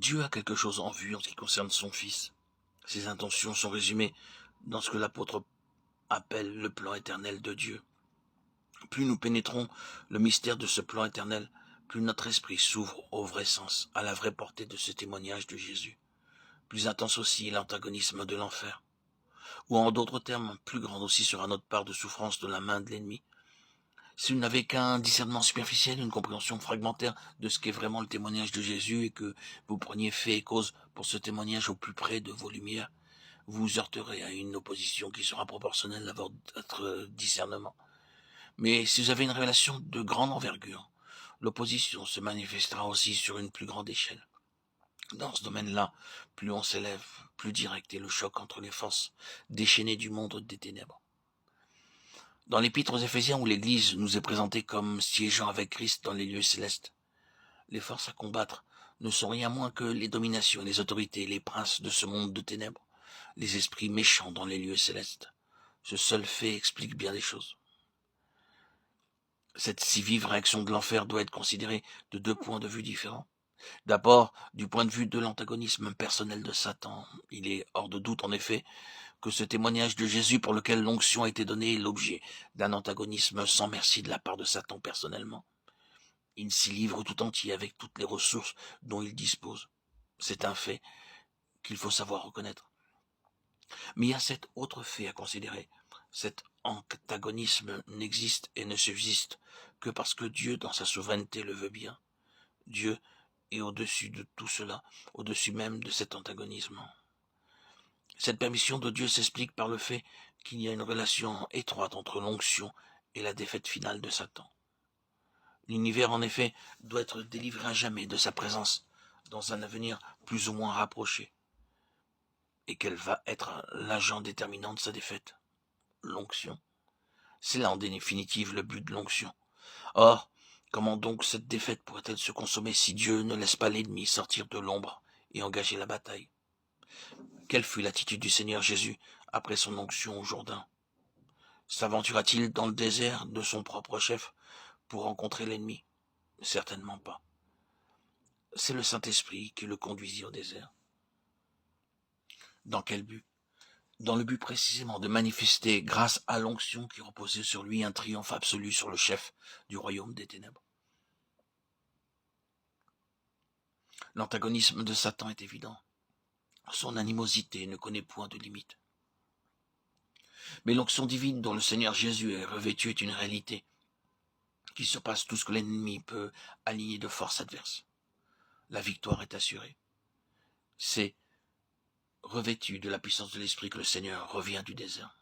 Dieu a quelque chose en vue en ce qui concerne son Fils. Ses intentions sont résumées dans ce que l'apôtre appelle le plan éternel de Dieu. Plus nous pénétrons le mystère de ce plan éternel, plus notre esprit s'ouvre au vrai sens, à la vraie portée de ce témoignage de Jésus. Plus intense aussi est l'antagonisme de l'enfer. Ou en d'autres termes, plus grande aussi sera notre part de souffrance de la main de l'ennemi. Si vous n'avez qu'un discernement superficiel, une compréhension fragmentaire de ce qu'est vraiment le témoignage de Jésus et que vous preniez fait et cause pour ce témoignage au plus près de vos lumières, vous vous heurterez à une opposition qui sera proportionnelle à votre discernement. Mais si vous avez une révélation de grande envergure, l'opposition se manifestera aussi sur une plus grande échelle. Dans ce domaine-là, plus on s'élève, plus direct est le choc entre les forces déchaînées du monde des ténèbres. Dans l'épître aux Éphésiens où l'Église nous est présentée comme siégeant avec Christ dans les lieux célestes, les forces à combattre ne sont rien moins que les dominations, les autorités, les princes de ce monde de ténèbres, les esprits méchants dans les lieux célestes. Ce seul fait explique bien des choses. Cette si vive réaction de l'enfer doit être considérée de deux points de vue différents. D'abord, du point de vue de l'antagonisme personnel de Satan. Il est hors de doute, en effet, que ce témoignage de Jésus pour lequel l'onction a été donnée est l'objet d'un antagonisme sans merci de la part de Satan personnellement. Il s'y livre tout entier avec toutes les ressources dont il dispose. C'est un fait qu'il faut savoir reconnaître. Mais il y a cet autre fait à considérer. Cet antagonisme n'existe et ne subsiste que parce que Dieu, dans sa souveraineté, le veut bien. Dieu est au-dessus de tout cela, au-dessus même de cet antagonisme. Cette permission de Dieu s'explique par le fait qu'il y a une relation étroite entre l'onction et la défaite finale de Satan. L'univers, en effet, doit être délivré à jamais de sa présence dans un avenir plus ou moins rapproché. Et quel va être l'agent déterminant de sa défaite? L'onction. C'est là en définitive le but de l'onction. Or, comment donc cette défaite pourrait-elle se consommer si Dieu ne laisse pas l'ennemi sortir de l'ombre et engager la bataille? Quelle fut l'attitude du Seigneur Jésus après son onction au Jourdain? S'aventura-t-il dans le désert de son propre chef pour rencontrer l'ennemi? Certainement pas. C'est le Saint-Esprit qui le conduisit au désert. Dans quel but? Dans le but précisément de manifester, grâce à l'onction qui reposait sur lui, un triomphe absolu sur le chef du royaume des ténèbres. L'antagonisme de Satan est évident. Son animosité ne connaît point de limite. Mais l'onction divine dont le Seigneur Jésus est revêtu est une réalité qui surpasse tout ce que l'ennemi peut aligner de force adverse. La victoire est assurée. C'est revêtu de la puissance de l'Esprit que le Seigneur revient du désert.